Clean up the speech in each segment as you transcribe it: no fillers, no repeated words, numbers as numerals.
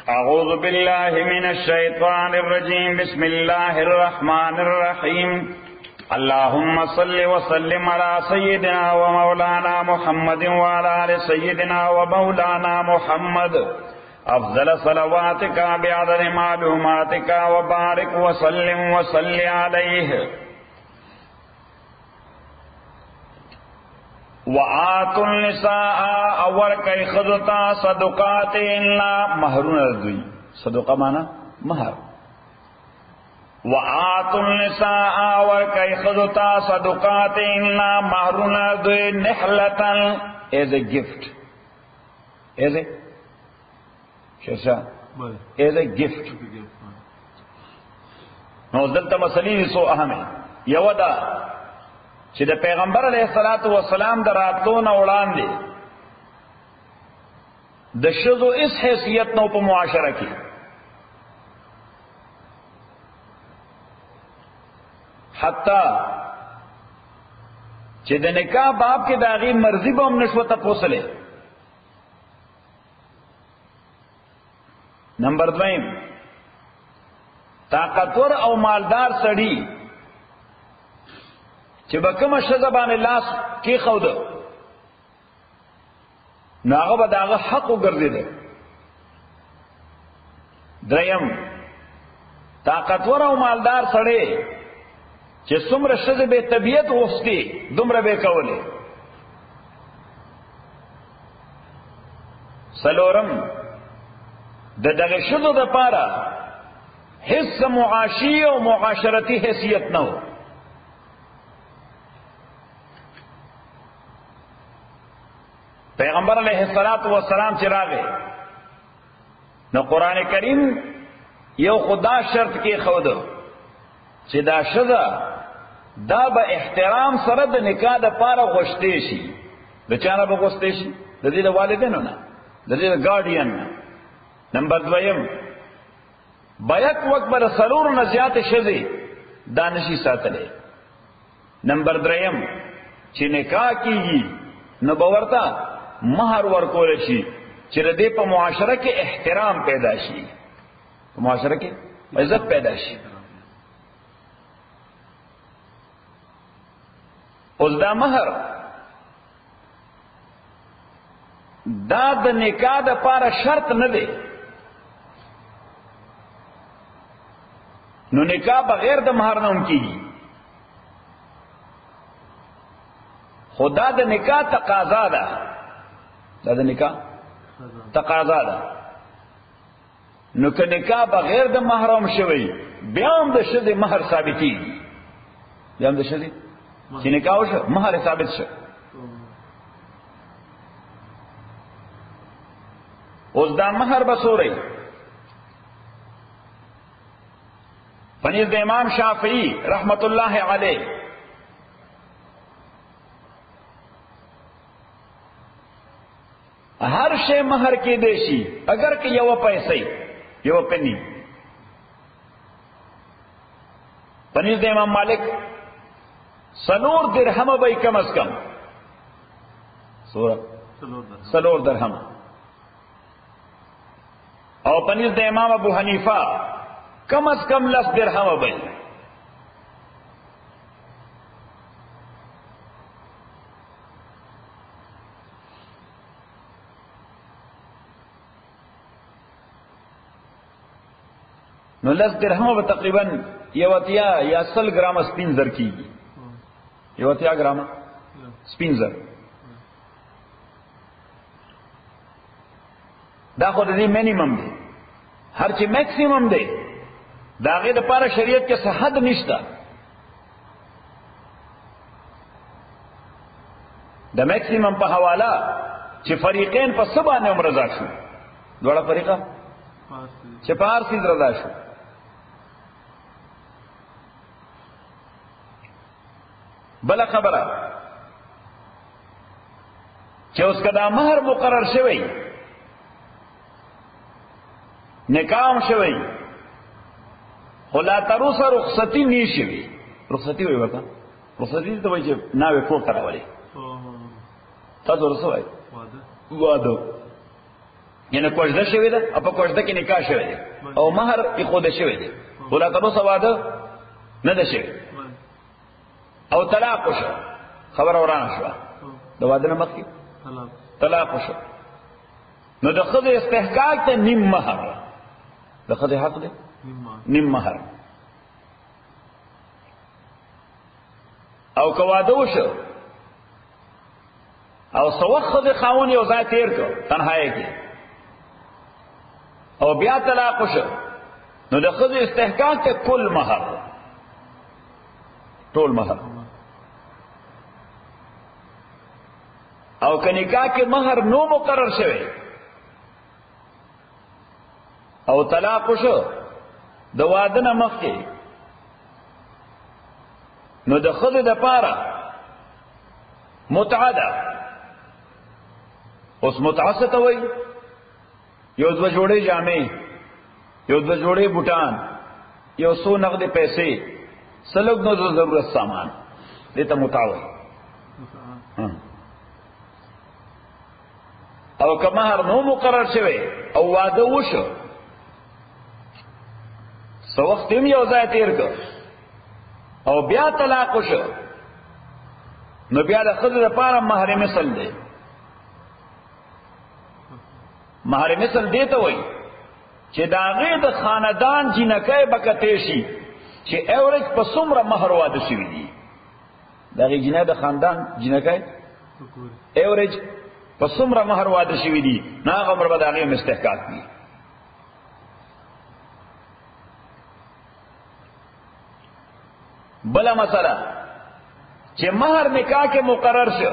أعوذ بالله من الشيطان الرجيم بسم الله الرحمن الرحيم اللهم صل وسلم على سيدنا ومولانا محمد وعلى آل سيدنا ومولانا محمد أفضل صلواتك بعدد معلوماتك وبارك وسلم وصل عليه وآتوا النساء اور کئی خذتا صدقات الا مہرون ردوی صدقہ مانا مہر وآتوا النساء اور کئی خذتا صدقات الا مہرون ردوی نحلتا as a gift as a شرشا as a gift نو دلتا مسئلی سو اہم ہے یودا چې د پیغمبر علیه الصلاۃ والسلام دراتلو نه وړاندې د ښځو اس حیثیت نو په معاشره کې حتی چې د نکاح باب کې د هغې مرضی به هم نشوه تپوسلی. نمبر دویم طاقتور او مالدار سړي چې به کومه ښځه باندې لاس کېښوده نو هغه به د هغه حق وګرځېده. دریم طاقتور او مالدار سړی چې څومره ښځې به طبیعت غوښتي دومره به یې کولې. څلورم د دغه ښځو دپاره هېڅ معاشي او معاشرتي حیثیت نه و. پیغمبر علیہ الصلوۃ والسلام چې راغی نو قرآن کریم یو خدا شرط کې خود چې دا ښځه دا به احترام سره د نکاح د پاره غوښتې شي. د چا نه به غوښتې شي؟ د دې د والدینو نه، د دې د ګارډین نه. نمبر دویم بیک وقت به د څلورو نه زیاتې ښځې دا نشي ساتلی. نمبر دریم چې نکاح کیږي نو به ورته مہر ورکول شي چې د دې په معاشره کې احترام پیدا شي، په معاشره کې عزت پیدا شي. اوس دا مہر دا د نکاح دپاره شرط نه دی. نو نکاح بغیر د مہر نه هم کیږي، خدا د نکاح تقاضا ده، دا د نکاح تقاضا ده. نو که نکاح بغیر د مہر هم شوی بیا هم د ښځې مہر ثابتېږي، بیا هم د ښځې چې نکاح وشو مہر ثابت شو. اوس دا مہر به څوری؟ پنځ د امام شافعی رحمت الله علیه ہر شے مہر کے دیشی اگر کہ یو پیسے یو پنی. پنیز د امام مالک سلور درہم بھائی کم از کم سلور درہم. اور پنیز د امام ابو حنیفہ کم از کم لس درہم بھائی. نو لس درہم به تقریبا یو اتیا یا سل گرام سپین زر کیږي، یو اتیا گرام سپین زر. دا خو د دې مینیمم دی، هر چې میکسیمم دی د هغې دپاره شریعت کې څه حد نشته. د میکسیمم په حواله چې فریقین په څه باندې هم رضا شو، دواړه فریقه چې په هر څیز رضا شو. بل خبره چې اوس کدا مہر مقرر شوی نکاح شوی خو لا تر اوسه رخصتی نه شوی، رخصتی وي ورته رخصتی ته وایي چې ناوې کور ته راولي. تاسو ورته وایي واده یعنی کوژده شوې ده او په کوژده کې نکاح شوی دی او مہر یې خوده شوی دی ولا تاسو واده نه ده شوی او طلاق وشو خبر اورانه شو د واده نه مخکې طلاق وشو نو د خځې استحقاق ته نیم مہر د خځې حق دی نیم مہر او که واده وشو او سوخ د خاون یو ځای تیر کړ تنهایی کې او بیا طلاق وشو نو د خځې استحقاق ته کل مہر ټول مہر او که نکاح کې مہر نو مقرر شوی او طلاق وشو د واده نه مخکې نو د خځې دپاره متعه ده. اوس متعه څه ته وایي؟ یو دوه جوړې جامې یو دوه جوړې بوټان یو څو نغدې پیسې سلوک نو ضرورت سامان دې ته متعه وایي. او که مہر نو مقرر شوی او واده وشو څه وخت هم یو ځای تیر کړ او بیا طلاق وشو نو بیا د ښځې لپاره مہر مثل دی. مہر مثل دی ته وایي چې د هغې د خاندان جینکۍ به کتی شي چې ایوریج په څومره مہر واده شوي دي. د هغې جینۍ د خاندان جینکۍ ایوریج په څومره مہر واده شوي دي نو هغه عمر به د هغې مستحقاق دي. بله مسله چې مہر نکاح کې مقرر شو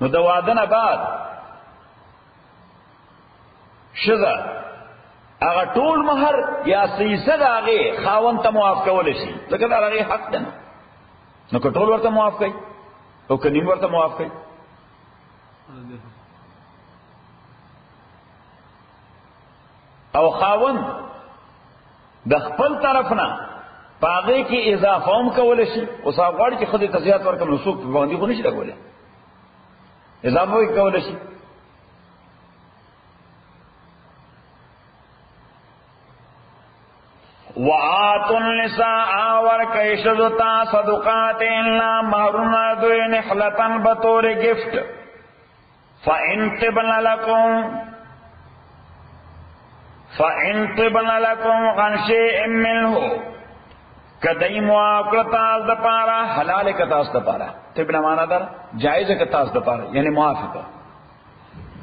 نو د واده نه بعد ښځه هغه ټول مہر یا سیسه د هغې خاوند ته معاف کولی شي ځکه د هغې حق ده نو که ټول ورته معاف کوي او که نیم ورته معاف کوي او خاوند د خپل طرف نه په هغې کې اضافه هم کولی شي. اوس هغه غواړي چې ښځې ته زیات ورکړم نو څوک پابندي خو نه شي لګولی اضافه یې کولی شي. وآتوا النساء ورکئ ښځو ته صدقاتهن مهرونه دوی نحلة بطور گفت فإن طبن لكم عن شيء منه کدی معاف کړه تاسو د پاره حلال کړه تاسو د پاره طبن معنا در جایز کړه تاسو د پاره یعنی معاف کړه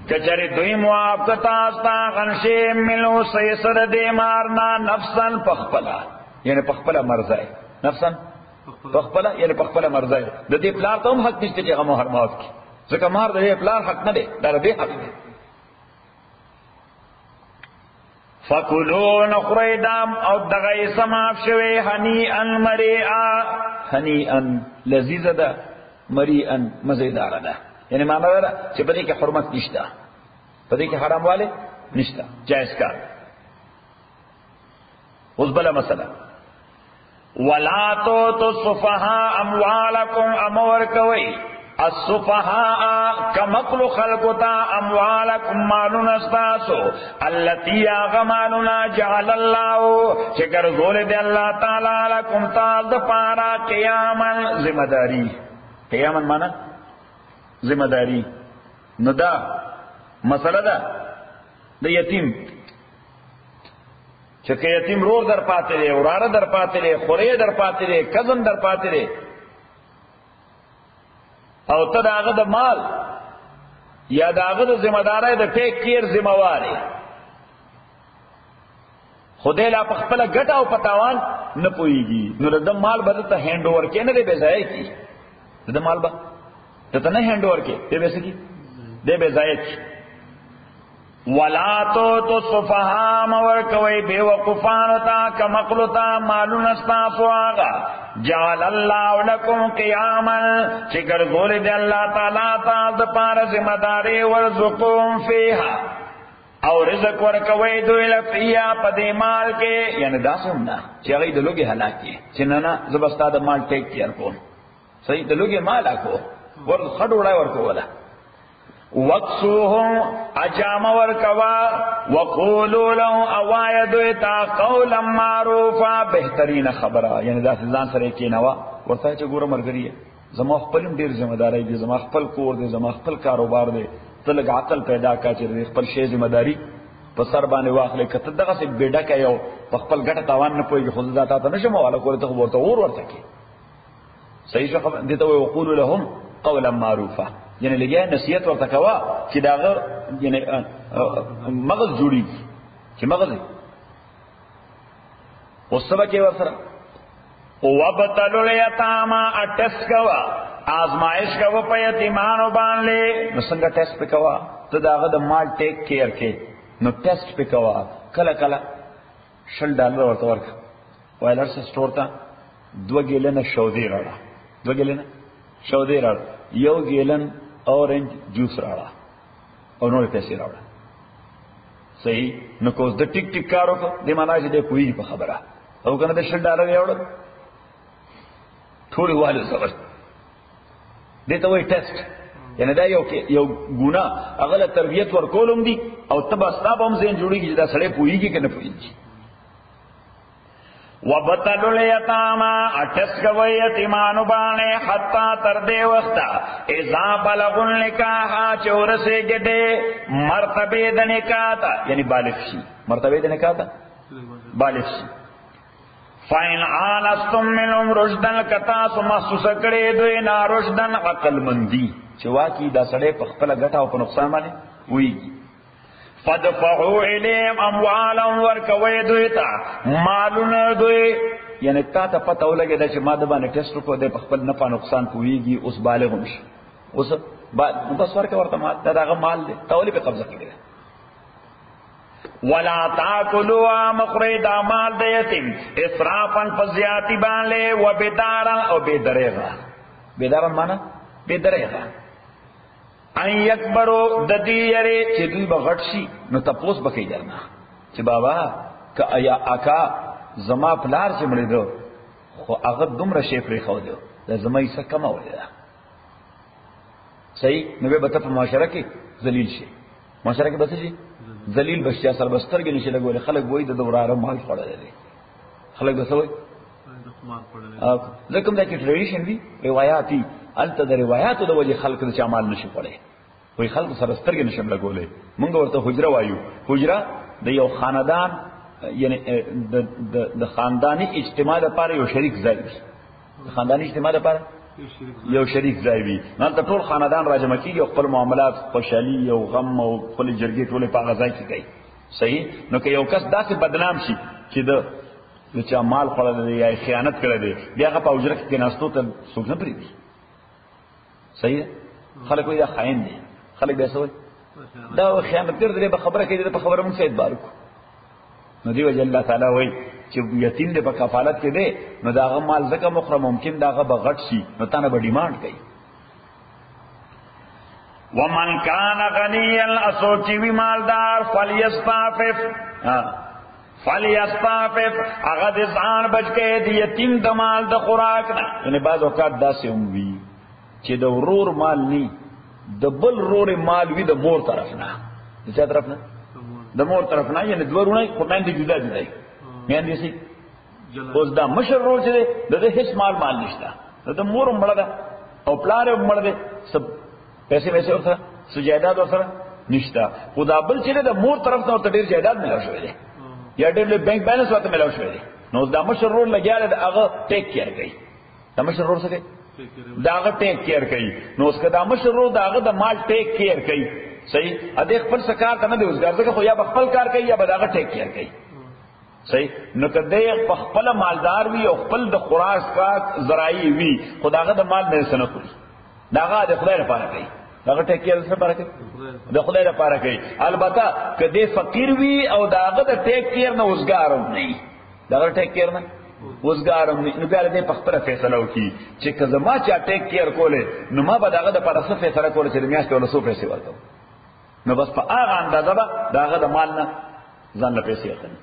کچری دوی معاف کړه تاسو ته عن شيء منه سيسر دې مارنا نفسن پخپلا یعنی پخپلا مرزای نفسن پخپلا یعنی پخپلا مرزای د دې پلار ته هم حق نشته چې هغه مہر معاف کړي ځکه مہر د دې پلار حق نه دی دا دې حق دی. فکلوا نخری دام او دغی سماف شوی هنیئا مریئا هنیئا لذیذ ده مریئا مزیدار ده یعنی معنی ده چې په دې کې حرمت نشته په دې کې حرام والے نشته جائز کار. اوس بله مسله ولا تؤتوا السفهاء اموالکم امور کوي السفهاء کمقل خلقتا اموالکم مالون استاسو اللتی آغمالنا جعل اللہ چکر زول دی اللہ تعالی لکم تاز پارا قیاما ذمہ داری قیاما مانا ذمہ داری نو دا مسئلہ دا یتیم چکر یتیم رور در پاتے لے ورار در پاتے لے خوری در پاتے لے کزن در پاتے لے او ته داغه د مال یا داغه د ذمہ دارۍ د ټیک کیر ذمہ واري خدای لا په خپل ګټه او پتاوان نه پويږي نو د مال بده ته هند اوور کې نه دی بځای کی د مال به ته نه هند اوور کې دی به سکی دی بځای کی ولا تو صفها مور کوي بے وقفان تا کمقلتا مالون استافو آغا جعل اللہ لکم قیاما چکر گول دی اللہ تعالی تا د پار ذمہ داری ورزقوم فیها او رزق ورکوي دوی لفیا په دې مال کې، یعنی دا څنګه چې هغه د لوګي هلاکي چې نه زبستا د مال ټیک کیر کو، صحیح د لوګي مال اكو ور خډوړای ورکوله. وقصوهم اجام ورکوا، وقولوا له اواید تا قولا معروفا، بهترین خبره، یعنی دا ځان سره کې نوا ورته چې ګوره مرګري زما خپل ډیر ذمہ داری دي، زما خپل کور دي، زما خپل کاروبار دي، تلګ عقل پیدا کا چې خپل شی ذمہ داری په سر باندې واخلې، کته دغه څه بیډه کوي په خپل ګټه تاوان نه پوي، خو ذاته ته نشم والا کوله ته ورته ورته کې صحیح څه دي ته وقولوا لهم قولا معروفا، یعنی لګیا نصیحت ورته کوا چې داغه یعنی مغز جوړي چې مغز او سبا کې ورسره وابتلوا الیتاما اٹس کوا آزمائش کوا په یتیمانو باندې، نو څنګه ټیسټ پکوا ته داغه د مال ټیک کیر کې، نو ټیسټ پکوا کله کله $10 ورته ورک وایلر سٹور ته 2 ګیلن شودې راړه، 2 ګیلن شودې راړه، 1 ګیلن اورنج جوس راړه او نور پیسې راړه، صحیح. نو کوز د ټیک ټیک کارو کو د معنا چې د کوی په خبره او کنه د $10 یوړل ټول والو صبر دته وای ټیسټ، یعنی دا یو ګنا اغله تربیت ورکولم دي او تبا ستاب هم زین جوړیږي چې دا سړی پوېږي کنه پوېږي. وبتلوا الیتاما اٹس کوي یتیمانو باندې حتا تر دې وخت اذا بلغوا النکاح چورسه ګډه مرتبه د نکاح ته، یعنی بالغ شي، مرتبه د نکاح ته بالغ شي. فَإِنْ آنَسْتُمْ مِنْهُمْ رُشْدًا کتا سمحسوس کړي دوی نا رشدن عقل مندي چې واقعي دا سړی په خپل ګټه او په نقصان باندې ویږي. فَدْفَعُوا إِلَيْهِمْ أَمْوَالَهُمْ ورکوي دوی ته مالونه دوی، یعنی تا ته پته ولګېده چې ما د باندې ټیسټ وکړو دی په خپل نفع نقصان پوهېږي، اوس بالغ هم شي، اوس بس ورکه ورته مال دا هغه مال دی تا ولې پې قبضه کړی دی. ولا تاکلوا مخری دا مال د یتیم اسرافا فزیاتی باندې و بدارا او بدرغه، بدارا معنا بدرغه ان یکبرو د دې یری چې دوی بغټ شي، نو تاسو بکې درنه چې بابا ک ایا اکا زما پلار چې مړ دو خو هغه دومره شی پرې خو دی د زما یې څه کم ولیدا، صحیح. نو به په معاشره کې ذلیل شي، معاشره کې بس شي ذلیل بشیا سر بستر کې نشي لګول، خلک وای د دوراره مال خړل دي، خلک بسوي لکه دا کې ټریډیشن وی روایتي الته د روایتو د وجه خلک د اعمال نشي پړي، وای خلک سر بستر کې نشي لګولې. موږ ورته حجره وایو، حجره د یو خاندان یعنی د خاندانی اجتماع لپاره یو شریک ځای دی، خاندانی اجتماع لپاره یو شریک ځای وي، نن ته ټول خاندان راجمع کیږي او خپل معاملات خوشحالي او غم او خپل جرګې ټوله په هغه ځای کې کوي، صحیح. نو که یو کس داسې بدنام شي چې د چا مال خوړل دی یا خیانت کړی دی، بیا هغه په حجره کې کېناستو ته څوک نه پرېږدي، صحیح. خلک وایي دا خاین دی، خلک بیا څه وایي دا خیانتګر دی، په خبره کې دی، په خبره موږ اعتبار وکړو. نو دی وجه الله تعالی وایي چې یتیم دې په کفالت کې دی، نو دا هغه مال ځکه مخره ممکن دا هغه بغټ شي، نو تانه به ډیمانډ کوي. ومن کان غنیا اسوچی وی مالدار فلیستعفف، فلیستعفف هغه د ځان بچ کې د یتیم د مال د خوراک نه، یعنی بعض اوقات داسې هم وي چې د ورور مال ني، د بل ورور مال وي د مور طرف نه، د چا طرف نه؟ د مور طرف نه، یعنی دوه ورونه خو باندې جدا جدا دي، میاندې سي اوس دا مشر ورور چې د هیڅ مال نشته، د مور مړه ده او پلار مړه ده، سب پیسې ورسره سجادات ورسره نشته، خدا بل چې د مور طرف ته ورته ډیر جایداد ملاو شوی دی یا ډیر بینک بیلنس ورته ملاو شوی دی، نو دا مشر ورور لګیاله هغه ټیک کیر کوي، دا مشر ورور څه کوي؟ دا هغه ټیک کیر کوي. نو اوس که دا مشر ورور دا هغه د مال ټیک کیر کوي، صحیح. ا دې خپل سکار ته نه دی اوسګار ځکه خو یا خپل کار کوي یا به دا هغه ټیک کیر کوي، صحیح. نو کده په خپل مالدار وي او خپل د خوراک کا ذرایع وي، خداغه د مال نه سنه کوي، داغه د خدای لپاره کوي، داغه ټیکیر سره لپاره کوي، د خدای لپاره کوي. البته کده فقیر وي او داغه د ټیکیر نه اوسګارم نه، داغه ټیکیر نه اوسګارم نه، نو بیا دې په خپل فیصله وکي چې کله ما چا ټیکیر کوله، نو ما به داغه د لپاره څه فیصله کوله چې میاشت ولا څو پیسې ورکړم، نو بس په هغه اندازه به داغه د مال نه ځان له پیسې اخلي.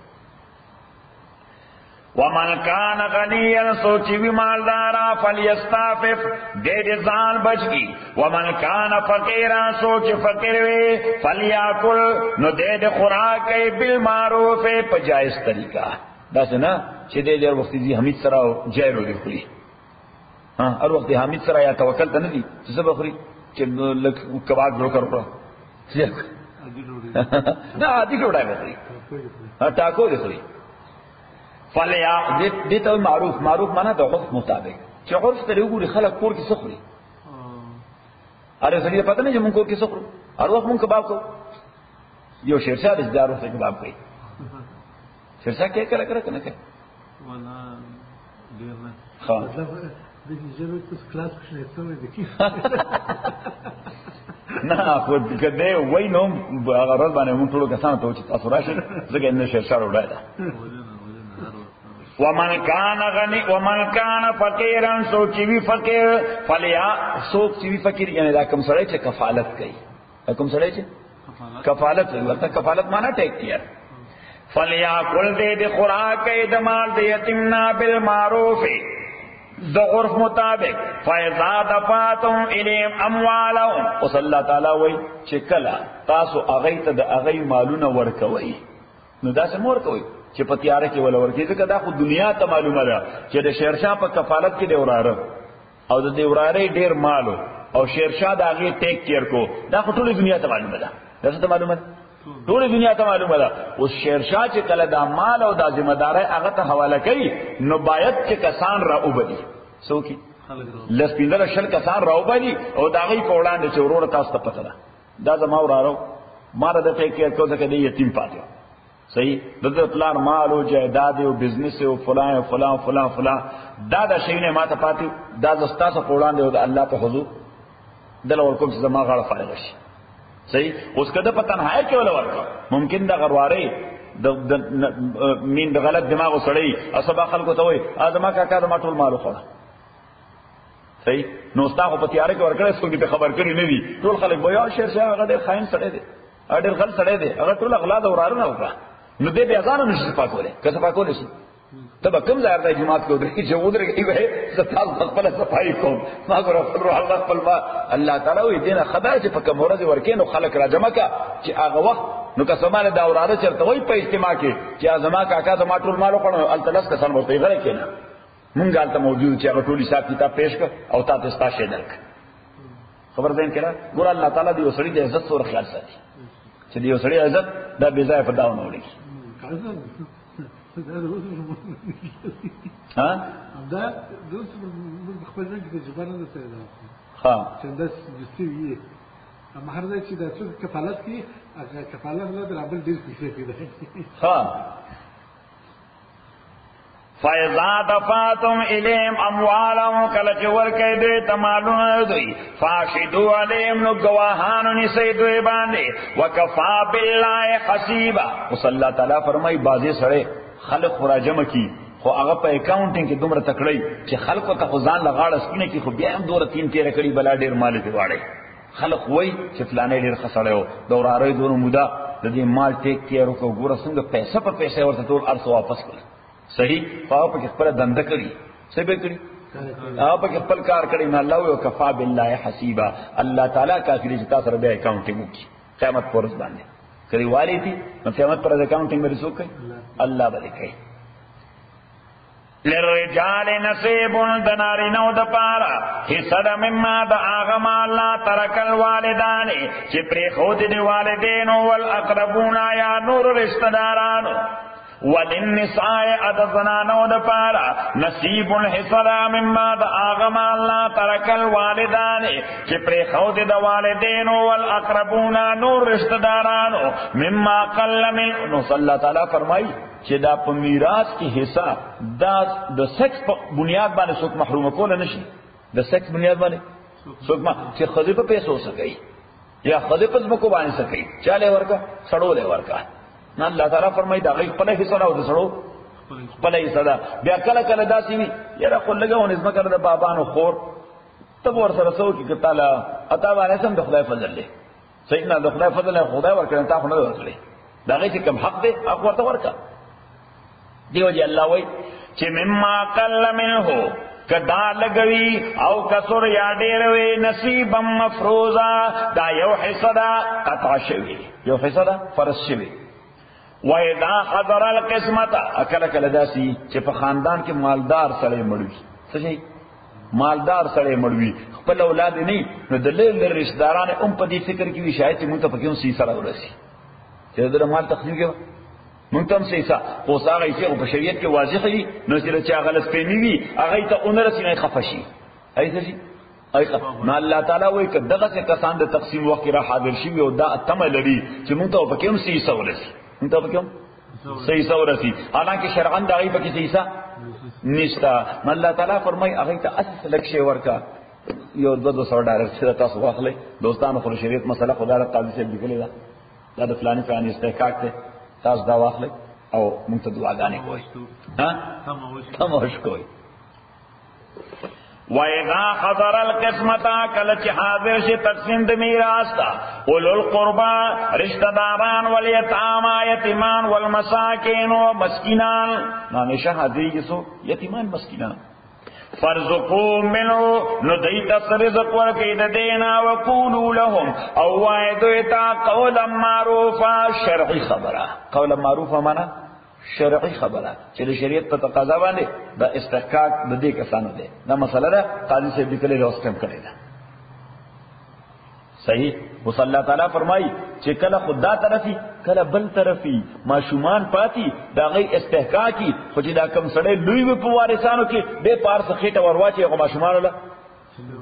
ومن کان غنیا سوچی وی مالدارا فلیستعفف دې ځان بچی. ومن کان فقیرا سوچ فقیر وی فلیاکل نو دې خوراک بالمعروف په جائز طریقہ. دا څنګه چې دې ډېر وخت دي حمید سره جای ورو دی هر وخت حمید سره یا توکل ته نه دي چې سبا خوري چې لک کباب جوړ کړو دا عادي ډوډۍ وخوري ټاکو دې خوري. فلیا دې ته معروف معنا د عرف مطابق چې عرف ته وګوري خلک کور کې سخري اره سړي پته نه چې مونږ کور کې سخرو هر وخت مونږ کباب کو یو شیرشاه د دارو څخه کباب کوي شیرشاه کې کله کنه کوي ولا ډیر نه ها د جوړ تاسو کلاس کې نه سمې د کی نه خو کده وای نو هغه ورځ باندې مونږ ټول کسان ته چې تاسو راشئ زګ نه شیرشاه وړای دا. ومن کان غنی ومن کان فقیرا سوچی وی فقیر فلیا سوچی وی فقیر یعنی دا کوم سره چې کفالت کوي کوم سره چې کفالت کوي ورته کفالت معنا ټیک کیئر. فلیا کل دې خوراک د مال د یتیمنا بالمعروف د عرف مطابق فاذا دفعتم الیم اموالهم وصلی الله تعالی وای چې کلا تاسو اغه ته د اغه مالونه ورکوي نو دا څه مور کوي چې په تیار کې ولا ورکی ځکه دا خو دنیا ته معلومه ده چې د شیرشاه په کفالت کې دی وراره او د دې وراره ډیر مالو او شیرشاه دا غي ټیک کیر کو دا خو ټول دنیا ته معلومه ده دا څه معلومه ده ټول دنیا ته معلومه ده. او شیرشاه چې کله دا مال او دا ذمہ داري هغه ته حواله کوي نو باید چې کسان را وبدي څوکي لسپیندل شل کسان را وبدي او دا غي په وړاندې چې ورور تاسو ته پته ده دا زما وراره مار د ټیک کیر کو ځکه دی یتیم پاتې صحیح د پلان مال او جائیداد او بزنس او فلان دا شیونه ماته پاتې دا زستا څخه وړاندې او د الله په حضور دل ورکوم چې زما غاړه فارغ شي صحیح. اوس کده په تنهایی کې ولا ورکو ممکن د غرواري د مين د غلط دماغ وسړی اسبا خلکو ته وای ازما کاکا د ما ټول مالو خور صحیح. نو تاسو په تیارې کې ورکړې څوک دې خبر کړی نه دي ټول خلک بیا شیرشاه هغه ډېر خاين سړی دی اډر غل سړی دی هغه ټول اغلاط اورارونه وکړه نو دې بیا ځان نشي صفا کوله که صفا کوله شي تب کوم ځای راځي جماعت کو درې چې ودرېږي به ستاسو خپل صفای کوم ما ګور خپل الله خپل الله تعالی وي دینه خدای چې په کوم ورځ ورکینو خلک را جمع کا چې هغه وخت نو که سمانه دا اوراده چرته وای په اجتماع کې چې ازما کاکا د ما ټول مالو کړو التلس کسان ورته غره کېنه مونږ حالت موجود چې هغه ټول حساب کتاب پېښ کړ او تاسو ستاسو درک خبر دین کړه ګور الله تعالی دې وسړي د عزت سره خیال ساتي چې دې وسړي عزت دا بے ځای په داونه وړي ها دا دوس خپل ځای کې جبران ده ها چې دا جستوي اما هر ځای چې دا څه کفالت کې کفالت له درابل ډیر پیسې پیدا ها فَإِذَا دَفَعْتُمْ إِلَيْهِمْ أَمْوَالَهُمْ کله چې ورکې دوی تمالونه دوی فاشهدوا علیهم نو گواهان نسی دوی باندې وکفا بالله حسیبا. وصلی الله تعالی فرمای بازي سره خلق راجم کی خو هغه په اکاونټینګ کې دومره تکړی چې خلکو ته ځان لغاړه سپینه کې خو بیا هم دوره تین تیر کړي بلا ډیر مال دی واړی خلق وای چې فلانه ډیر خسړیو دوراره دونو مودا د دې مال ټیک کیر او ګوره څنګه پیسې په پیسې ورته ټول ارث واپس کړ صحیح پاو په خپل دنده کړی څه به کړی هغه په خپل کار کړی نه الله او کفا بالله حسیبا. الله تعالی کافر چې تاسو سره به اکاونټینګ وکړي قیامت پر ورځ باندې کړي والی دي نو قیامت پر اکاونټینګ به رسو کوي الله به کوي. للرجال نصیب دنارینو د پارا حصہ مما د اغما الله ترک الوالدان چې پری خود دی والدین او الاقربون یا نور رشتہ دارانو وللنساء ادزنانو د پارا نصیب حصہ مما د اغما الله ترک الوالدان چې پری خود د والدین او الاقربون نور رشتہ دارانو مما قل من نو صلی الله تعالی فرمای چې دا په میراث کې حصہ دا د سکس په بنیاد باندې څوک محروم کول نشي د سکس بنیاد باندې څوک چې خدای په پیسو سکی یا خدای په ځمکو باندې سکی چاله ورکا سړولې ورکا نه الله تعالی فرمایي دا غي خپل حصہ راو د سړو خپل حصہ دا بیا کله کله داسي وي یره خو لګاو نظم کړ د بابانو خور تب ور سره سو کې تعالی عطا باندې سم د خدای فضل له صحیح نه، د خدای فضل خدای ورکړي تا خو نه ورکړي، دا غي چې کم حق دی هغه ورته ورکړه. دیو جی الله وای چې مما قل منه کدا لګوي او کسر یا ډیر وي نصیبا مفروضا دا یو حصہ دا قطع شوی، یو حصہ دا فرض شوی. وَإِذَا حَضَرَ الْقِسْمَةَ اکل کله داسي چې په خاندان کې مالدار سړی مړوي، څه شي مالدار سړی مړوي، خپل اولاد نه نو د لږ رشتہ داران هم په دې فکر کې وي شاید موږ ته پکې هم سي سره ورسي چې د مال تقسیم کې موږ ته هم سي سا خو هغه یې په شریعت کې واضح دي نو چې چا غلط پېنی وي هغه ته اونر سي نه خفشي ایسه شي ایسه نو الله تعالی وایي چې دغه کسان د تقسیم وخت را حاضر شي او دا اتمه لري چې موږ ته پکې هم سي سره ورسي، موږ ته پکې هم صحیح سو رسی، حالانکہ شرعن دا غی پکی صحیح نشتا. اللہ تعالیٰ فرمائی اغی تا اصل لکشے ورکا یو $200 سر تاسو واخلے دوستانو خلو شریعت مسئلہ خدا را قاضی سے بکلے دا دا فلانی فلانی استحقاق تے تاس دا واخلے او منتا دعا گانے کوئی تموش کوئی. وَإِذَا حَضَرَ الْقِسْمَةَ کلچ حاضر شی تقسیم د میراث تا اولو القربا رشتہ داران والیتاما یتیمان والمساکین و مسکینان ہمیشہ حاضری جسو یتیمان مسکینان فرزقو منو نو دیتا رزق ورکی دینا وقولو لهم او وائدویتا قولا معروفا شرعی خبرہ، قولا معروفا مانا شرعی خبره چې د شریعت په تقاضا باندې دا استحقاق د دې کسانو دی، دا مسله ده قاضي سے لیکلې راوستم کړی دا صحیح. وصلی تعالی فرمایي چې کله خدا طرفي کله بل طرفي ماشومان پاتی دا غي استحقاقي خو چې دا کم سړی لوی په وارثانو کې به پارس خېټه ورواچي هغه ماشومان له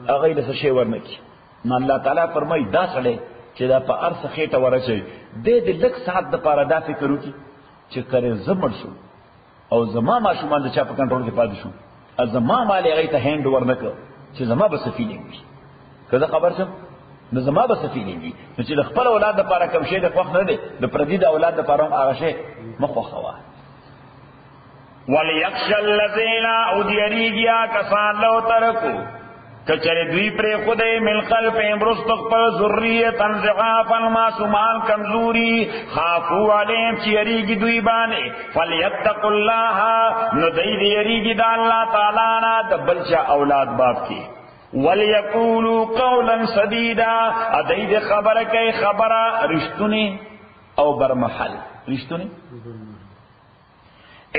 هغه د څه شی ورنکي. نو الله تعالی فرمایي دا سړی چې دا په ارس خېټه ورچي د لک ساعت د پاره دا فکر وکړي چې کړه زمړ شو او زما ماشومان د چا په کنټرول کې پاتې شو، زما مال هغه ته هند ورنکړ چې زما به سفینګ وي، کله خبر شم نو زما به سفینګ وي، نو چې خپل اولاد لپاره کوم شی د خوښ نه دی د پردي د اولاد لپاره هغه شی مخوخوا. وليخشى الذين اوديريا كسان لو تركوا کچره دوی پر خدای من خلف امرستق پر ذریه ضعافا معصومان کمزوری خافوا عليهم چریږي دوی باندې فليتقوا الله نو دوی یریږي د الله تعالی نه د بلچا اولاد باب کی وليقولوا قولا سديدا ادای د خبره کوي خبره رښتونی او برمحل رښتونی.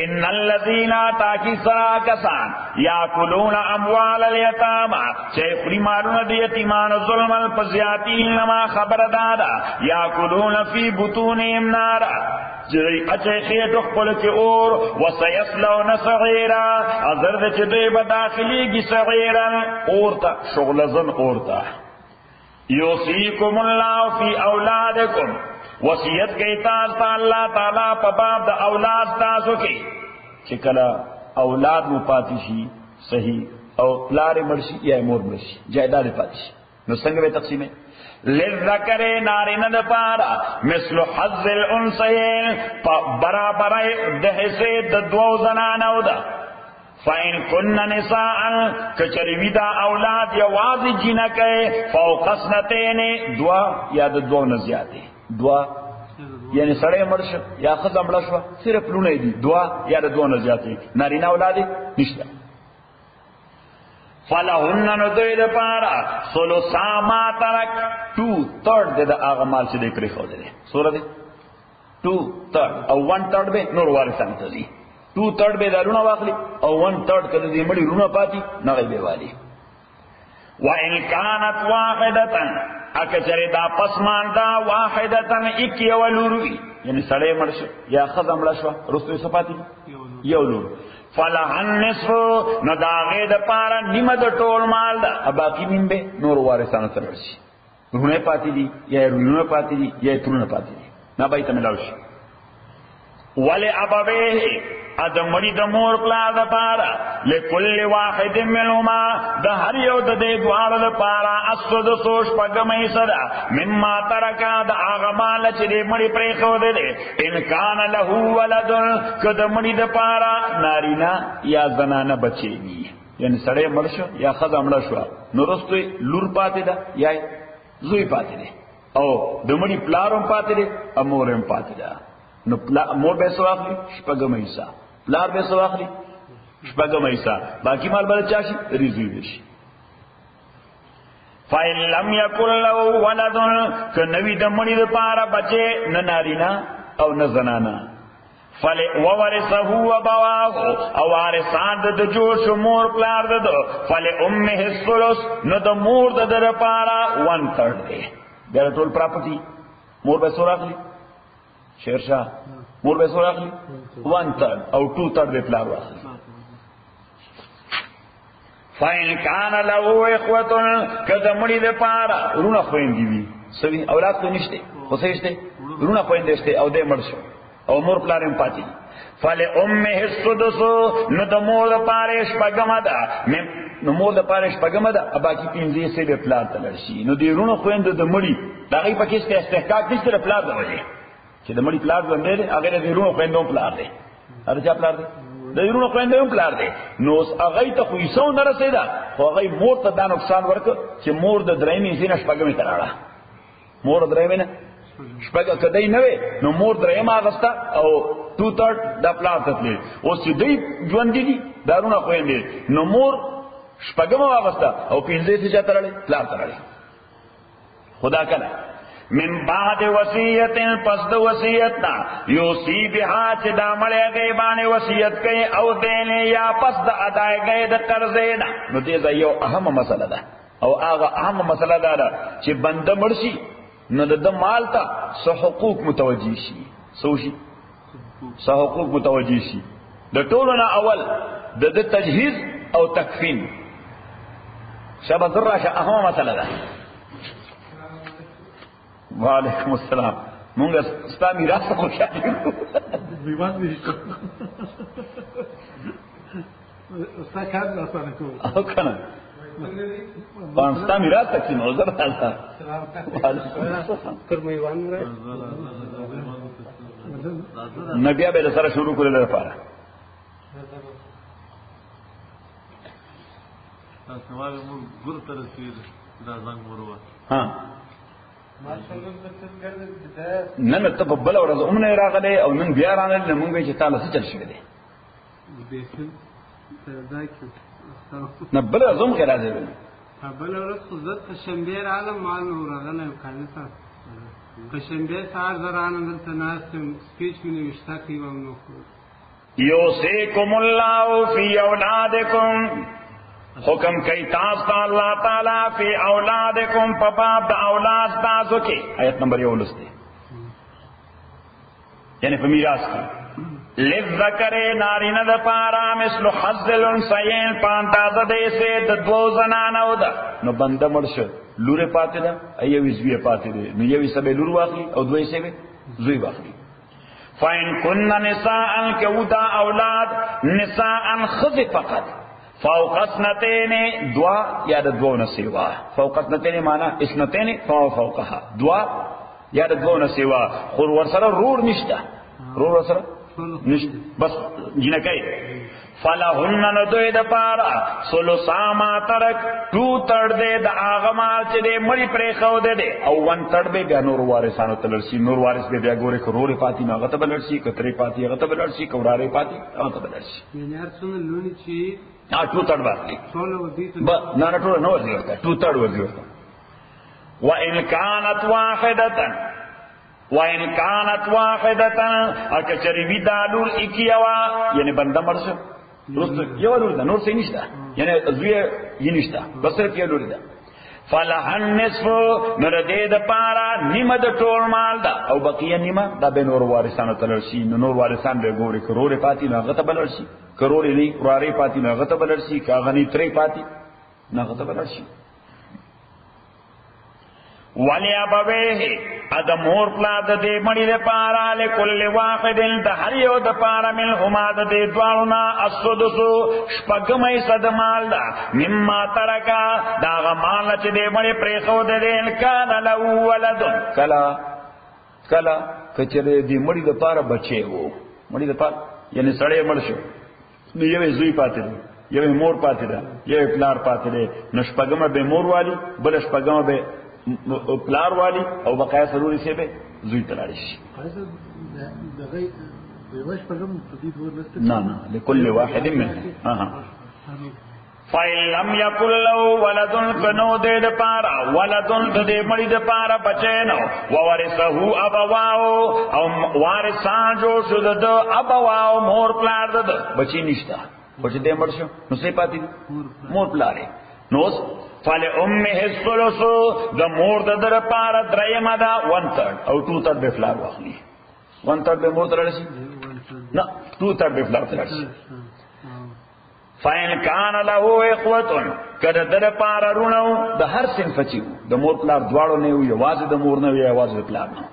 ان الذين تاكي سرا کسان یاکلون اموال الیتاما چخری مالون د یتیمان ظلم الفزیاتی انما خبر دادا یاکلون فی بطونهم نارا جری اچھے خیٹ خپل کی اور وسيصلون سعيرا ازرد چ دوی بداخلی کی سعيرا اورتا شغل زن اورتا. یوصیکم اللہ فی اولادکم وصیت گئی تاسو اللہ تعالی په باب د اولاد تاسو کې چې کله اولاد مو پاتې شي صحیح او پلار مرشي یا مور مرشي جائیداد پاتې شي نو څنګه به تقسیمه للذکر نارینه د پاره مثل حظ الانثیین برابر د حصے د دوو زنانو ده. فَإِن كُنَّ نِسَاءً کچریوی دا اولاد یوازې جنکه فوق اثنتین دوا یا د دوو نه زیاتې دوا یعنی سړی مړ شو یا ښځه مړه شوه صرف لوڼې دي دوا یا د دوو نه زیاتې نارینه اولاد نشته. فلهن نو دوی دپاره ثلثا ما ترک 2/3 د هغه مال چې دی پرېښودلی څومره دی 2/3 او 1/3 به نور وارثانو ته ځي 2/3 به دا لوڼه واخلي او 1/3 که د دې مړي لوڼه پاتې نه غي به والي. وَإِنْ كَانَتْ وَاحِدَةً اکچره دا پسماندا واحدتن ایک یو لوروی یعنی سړی مړ شو یا ښځه مړه شوه رستوی صفاتی یو لور فلهن نصف نو د هغې دپاره نیمه د ټول مال ده باقي نیم به نور وارثانو ته رسي لوڼې پاتې دي یا لوڼه پاتې دي یا ترونه پاتې دي نه به یې ته میلاو شي. ولأبویه د مړي د مور پلار دپاره لکل واحد منهما د هر یو د دې دواړو دپاره السدس شپږم حصه ده مما ترکه د هغه مال چې د مړي پرېښودی دی ان کان له ولد که د مړي دپاره نارینه یا زنانه بچی وي یعنی سړی مړ شو یا ښځه مړه شوه نو وروستو لور پاتې ده یا زوی پاتې دی او د مړي پلارم پاتې دی او مورم پاتې ده نو مور به سو اخلي شپږم حصہ پلار به سو اخلي شپږم حصہ باقی مال بل چا شي ریزوی وشي فَإِن لَّمْ يَكُن لَّهُ وَلَدٌ کنوی د مړي لپاره بچي نه نارینه او نه زنانه وَوَرِثَهُ أَبَوَاهُ او وارثان د جوړ شو مور پلار د فَلِأُمِّهِ الثُّلُث نو د مور د لپاره 1/3 دی بیا ټول پراپرټي مور به سور اخلي شیرشاه مور به سور اخلي 1/3 او 2/3 د پلار واخلي فَإِن كَانَ لَهُ إِخْوَةٌ کله مړي د پاره رونه خويندې وي سوي اولاد کو نشته خو څه شته رونه خويندې شته او دې مړ شو او مور پلارم پاتې فَلِأُمِّهِ السُّدُسُ نو د مور د پاره شپږم ده نو مور د پاره شپږم ده باقي 15 سه د پلار تلل شي نو دې رونه خويندې د مړي دغه پکې استحقاق نشته د پلار د وجه چې د مړي پلار باندې هغه د رونه خويندو پلار دی ارچا پلار دی د رونه خويندو پلار دی نو هغه ته خو یې نه رسیدا خو هغه مور ته دا نقصان ورک چې مور د درېمې سینه شپږمې تراړه مور درېمې نه شپږ کدی نه وي نو مور درېمه غستا او 2/3 د پلار ته تللی او چې دی ژوند دي دارونه خويندې نو مور شپږمه غستا او 15 چې ترړې پلار ترړې خدا کنه من بعد وصیت پس د وصیتنا یوسی بها چې د عمله غیبانه وصیت کوي او دین یا پس د ادایګۍ د قرضې نه نو دې یو اهمه مسله ده او هغه اهمه مسله ده چې بنده مرشي نو د مال ته څه حقوق متوجي شي څه حقوق متوجي شي د ټولو نه اول د تجهیز او تکفین شبه ذراشه اهمه مسله ده وعلیکم السلام مونږ ستا میراث خوشاله یو دیوان دې ستا کار نه اسانه کوو او کنه ستا میراث تقسیم او زر تاسو پر میوان مره نبی به سره شروع کړل لپاره تاسو وايي موږ ګور تر سیر دا ځنګ مروا ها نن ته په بل ورځ اومنه راغله او نن بیا راغله مونږ چې تعالی څه چل شوی دی نه بل ورځ هم کې راځي بل ورځ خو زت شنبه راغله مال نور راغله کله تا شنبه سار زران دلته ناس سپیچ مې وشتا کیوم نو یوسیکم الله فی اولادکم حکم کئی تاستا اللہ تعالی فی اولادکم پباب دا اولاد تاسو کی آیت نمبر 11 دی یعنی پا میراث کی لذکر نارین دا پارا مثل حظ الانثیین پاندازه دے سے دا دو زنانو دا نو بنده مرشد لور پاتے دا ایوی زوی پاتے دے نو یوی سبے لور واخلی او دوی سبے زوی واخلی فَإِن كُنَّ نِسَاءً كَوْدَا اولاد نساءً خذ فقط فوق اثنتين دوا یا د دوو نه سیوا فوق اثنتين معنی اثنتين فوقها دوا یا د دوو نه سیوا خو ورسره رور نشته رور ورسره نشته بس جنکای فلهن ندوی د پارا ثلثا ما ترک 2/3 دے د هغه مال چې دې مړی پرې خو دے او 1/3 به بیا نور وارثانو تلرسي نور وارث به بیا ګوره کروري پاتې نه غته بلرسي کتري پاتې غته بلرسي کوراره پاتې غته بلرسي یار څنګه لونی چې 2/3 باندې ټول ودی ته نه ټول نو ورته 2/3 ورته وان كانت واحده اکچری وی دالور اکیوا یعنی بنده مرشه یو لور ده نور څه نشته یعنی زوی یې نشته بس صرف یو لور ده فلهن نصف مرده د پارا نیمه د ټول مال ده او بقیه نیمه دا به نور وارثانو تلرشي نور وارثان به ګوري کروري پاتې نه غته بلرشي کروري نه وراره پاتې نه غته بلرشي کاغنی ترې پاتې نه غته بلرشي ولی ابویه ادمور پلا د دې مړي د پارا له کل واحدن د هر یو د پارا من هما د دې دوالنا السدس شپږمې صد مال دا مما ترکا دا غمال چې دې مړي پرې خو د دې کان له ولد کلا کچره دې مړي د پارا بچي وو مړي د پارا یعنی سړی مړ شو نو یوې زوی پاتې یوې مور پاتې ده یوې پلار پاتې ده نو شپږمه به مور والی بل شپږمه به پلار والی او بقایا ضروري سی به زوی تلاړي شي. نه لكل واحد منهم. فَإِن لَّمْ يَكُن لَّهُ وَلَدٌ فَنُو دَ پارا ولدن د مړي د پارا بچینو وورثه ابواو او وارثان جو شو د ابواو مور پلار د بچی نشتا بچی دې مړ شو نو سي پاتې مور پلارې نو فل امه الثلث د مور د در پارا درېما دا 1/3 او 2/3 به پلار واخلي 1/3 به مور ترل شي نه 2/3 به پلار ترل شي. فَإِنْ كَانَ لَهُ إِخْوَةٌ کله در پار رونو د هر صنف چیو د مور پلار دواړو نه یو یوازې د مور نه یو یوازې د پلار نه.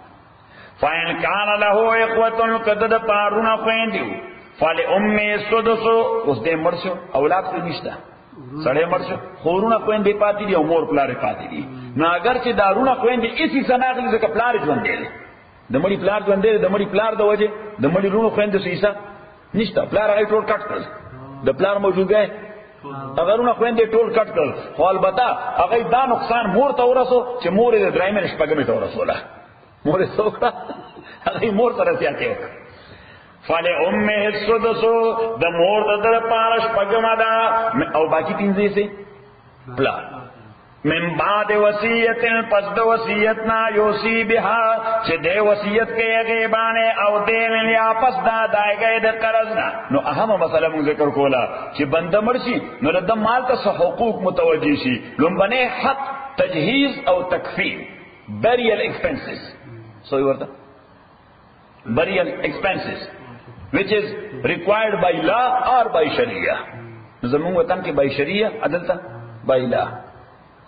فَإِنْ كَانَ لَهُ إِخْوَةٌ کله د پار رونو خويندو فَلِأُمِّهِ السُّدُسُ اوس دې مرشو اولاد خو نشته سړی مرشو خورونه خويندې پاتې دي او مور پلار پاتې دي نو اگر چې دارونه خويندې اسی سناغلی ځکه پلار ژوند دی د مړي پلار ژوند دی د مړي پلار د وجه د مړي رونو خويندې سیسا نشته پلار هغه ټول کټ کړ د پلار موجوده اگرونه خويندې ټول کټ کړ خو البته هغه دا نقصان مور ته ورسو چې مور دې درایمه شپږمه ته ورسوله مور څوکړه هغه مور سره سیاته وک فله امه السدس د مور د در پارش پګما دا او باقی پینځه سي پلار من بعد وصیت پس د وصیت نا یوسی بها چې د وصیت کې غیبانه او دین یا پس دا دایګه د قرض نه نو اهم مسله موږ ذکر کولا چې بنده مرشي نو د مال ته حقوق متوجي شي لومبنه حق تجهیز او تکفین burial expenses so ورته burial expenses which is required by law or by sharia زموږ وطن کې by sharia عدالت by law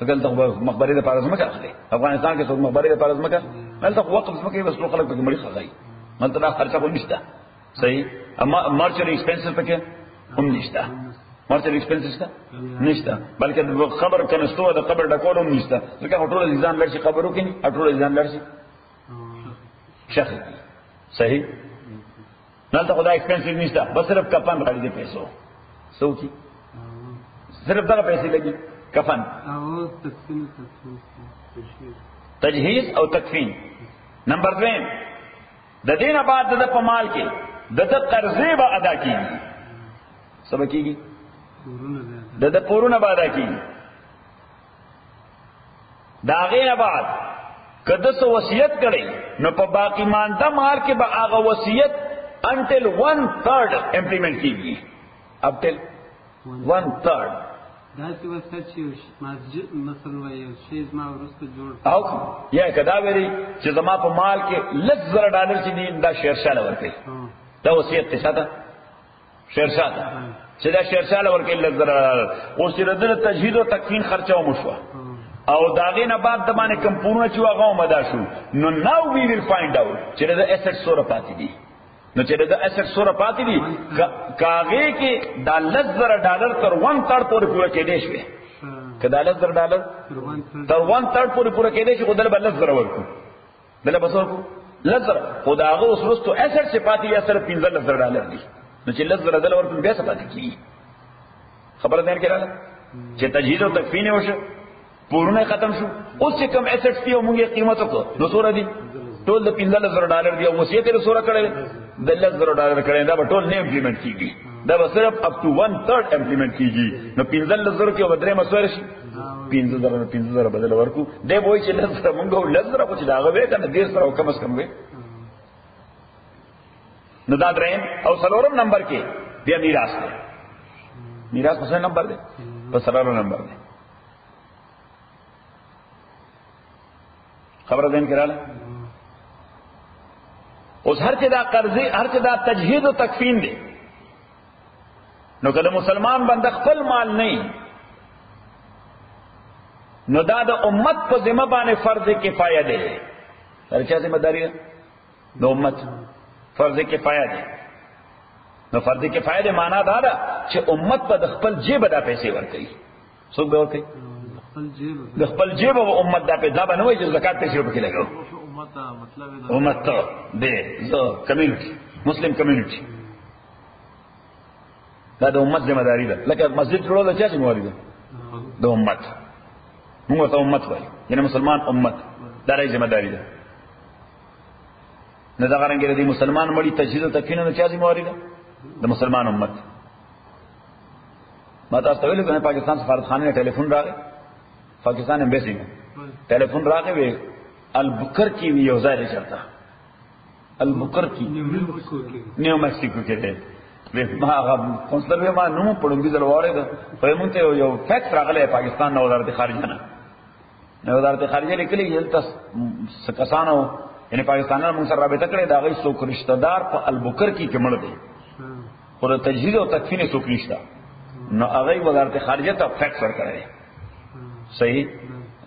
دلته مقبره د پارز مکه اخلي افغانستان کې څو مقبره د پارز مکه دلته وقف مکه بس خلک په مړي خغای مطلب خرچه کو نشته صحیح اما مارچري ایکسپنسز پکې هم نشته مارچري ایکسپنسز نشته بلکې خبر کنيستو د قبر ډکول هم نشته ځکه ټول ځان لري قبرو کې نه ټول ځان لري شخص صحیح دلته خدای ایکسپنسز نشته بس صرف کفن غړي دي پیسو سوچي صرف دا پیسې لګي کفن تجهیز او تکفین. نمبر 2 د دین بعد د پمال کې د قرضې به ادا کیږي سبا کیږي د پورونه به ادا کیږي دا غیر بعد کده سو وصیت کړي نو په باقی مانده مال کې به هغه وصیت until 1/3 امپلیمنٹ کیږي up till 1/3 دا چې وسچې مسجد مثلا یو شی ما ورسته جوړ او یا کدا وری چې زما په مال کې $1,000 چې دي دا شیرشاله ورکړي دا وصیت ته ساته شیرشاله چې دا شیرشاله ورکړي $1,000 او چې ردل تجهیز او تکفین خرچه و مشوا او داغه نه بعد د باندې کم پورونه چې هغه مدا شو نو ناو وی ویل فایند اوټ چې دا اسټ سوره پاتې دي نو چې دا اسټ سوره پاتې دي کاغه کې دا $1,000 تر 1/3 پورې پوره کېدې شوی کدا $1,000 تر 1/3 پورې پوره کېدې شي خدای بل $1,000 ورکو دله بس ورکو $1,000 خداغه اوس رستو اسټ چې پاتې یا صرف $15,000 دي نو چې $1,000 ورکو بیا څه پاتې کی خبره ده کړه چې تجهیز او تکفین وشو پورونه ختم شو اوس چې کم اسټ دی او موږ قیمت وکړو نو سوره دي ټول د $15,000 دی او وصیت یې سوره کړل د $1,000 کړي دا به ټول نه امپلیمنٹ کیږي دا به صرف up to 1/3 امپلیمنٹ کیږي نو $15,000 کې ودرې مسوره شي $15,000 بدل ورکو دی وای چې $1,000 مونږ $1,000 په چې دا غوې کنه ډیر سره کم از کم وي نو دا درېم او څلورم نمبر کې بیا میراث دی میراث په څه نمبر دی په څلورم نمبر دی خبره دین کړه اوس هر چې دا قرضې هر چې دا تجهیز او تکفین دی نو کله مسلمان بنده خپل مال نه نو دا د امت په ذمہ باندې فرض کفایه دی هرچا ذمہ داری د امت فرض کفایه دی نو فرض کفایه دی معنا دا ده چې امت په خپل جیب دا پیسې ورکړي څوک به ورکړي د خپل جیب او امت دا پیسې نه وي چې زکات پیسې ورکړي لګو امت دے زو کمیونٹی مسلم کمیونٹی دا د امت ذمہ داری ده لکه مسجد جوړول چا ذمہ داری ده د امت موږ ورته امت وایو، یعنی مسلمان امت دا رای ذمہ داری ده. نه دا غرانګره دي مسلمان مړي تجهیز او تکفین نه چا ذمہواری ده د مسلمان امت. ما تاسو ته ویل کنه پاکستان سفارتخانه نه ټلیفون راغی، پاکستان ایمبیسی نه ټلیفون راغی وی البکرکی یو ځای دی چرته البکرکی نیو میکسیکو کې دی. ما هغه کنسلر ما نوم پړم دي زلواره ده په مونته یو فیکس راغلی پاکستان نو وزارت خارجه نه نو وزارت خارجه لیکلي یلته سکسانو یعنی پاکستانانو موږ سره رابطه کړې دا غي څوک رشتہ دار په البکرکی کې مړ دی خو د تجهیز او تکفین څوک نشته نو هغه وزارت خارجه ته فیکس ورکړی. صحیح.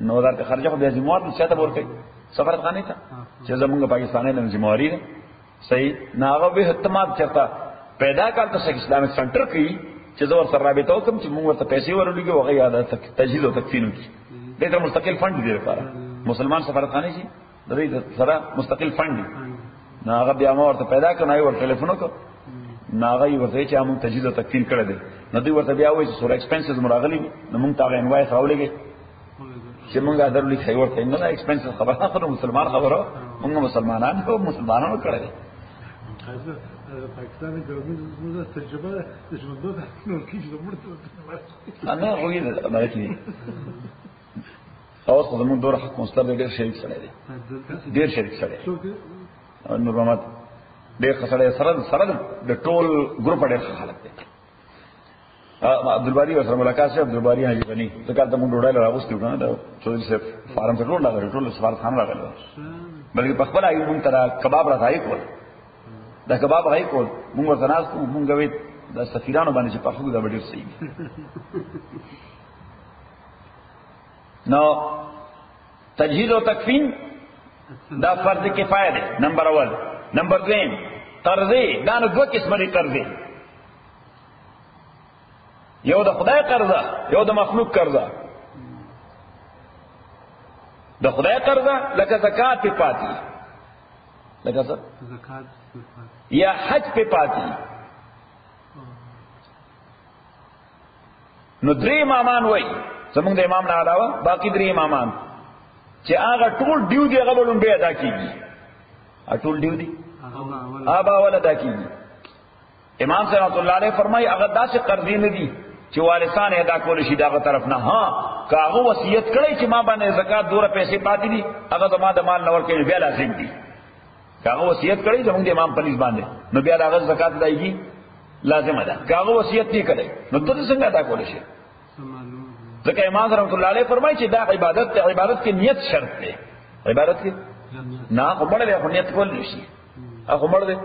نو وزارت خارجه خو د ذمہوار څه ته ورکړي سفارتخانه ته چې زمونږ پاکستاني نه ذمہواری ده. صحیح. نه هغه به اعتماد چرته پیدا کړ ته اسلامي سنټر کې چې زور سره رابطه وکم چې موږ ته پیسې ورولېږو هغه یاد تجهیز او تکفین وکړي. دغه مستقل فند دی لپاره مسلمان سفارتخانه شي د دې سره مستقل فند دی. نه هغه بیا ما ورته پیدا کړ نه ور ټلیفون وکړ نه هغه ورته چې موږ تجهیز او تکفین کړی دی نو دوی ورته بیا وایي چې سور ایکسپنسز مراغلي نو موږ ته انوایس راولېږي چې موږ درلې خیر ورته نه ایکسپنسز خبره خبره مسلمان خبره موږ مسلمانان او مسلمانانو کړی. پاکستانی ګورنمنت تجربه د ژوندو د نور کې زموږ انا وګړي امریکي اوس زموږ دور حق مستر ډېر شریک سره دی ډېر شریک سره نور محمد ډېر خسړې سره د ټول ګروپ ډېر خلک دي. عبدالباری سره ملاقات شو عبدالباری حاجی بني ځکه ته موږ ډوډۍ راوستو کنه دا چودري صاحب فارم ته ټول راغلی ټول سفارتخانه راغلی بلکې په خپل ایو مونږ تر کباب راځي کول دا کباب راځي کول مونږ ورته ناس مونږ وی د سفیرانو باندې چې په خو دا ډېر صحیح. نو تجهیز او تکفین دا فرض کفایه ده نمبر اول. نمبر 2 قرضې دا نو دوه قسمه دي قرضې یو د خدای قرضه یو د مخلوق قرضه. د خدای قرضه لکه زکات په پاتې لکه څه زکات یا حج په پاتې نو درې امامان وای زمونږ د امام نه علاوه باقی درې امامان چې هغه ټول ډیو دی هغه ولوم به ادا کیږي ټول ډیو دی ابا ول ادا کیږي. امام صلی الله علیه فرمای هغه داسې قرضې نه دي چې وارثان ادا کول شي داغه طرف نه. ها کاغه وصیت کړی چې ما باندې زکات دوره پیسې پاتې دي هغه زما د مال نور کې بیا لازم دي. کاغه وصیت کړی زموږ د امام پلیس باندې نو بیا هغه زکات دایږي لازم ده. کاغه وصیت نه کړی نو ته څنګه ادا کول شي؟ ځکه امام رحمت الله علیه فرمایي چې دا عبادت کې نیت شرط ده. عبادت کې نه خو مړ له نیت کول نشي هغه مړ ده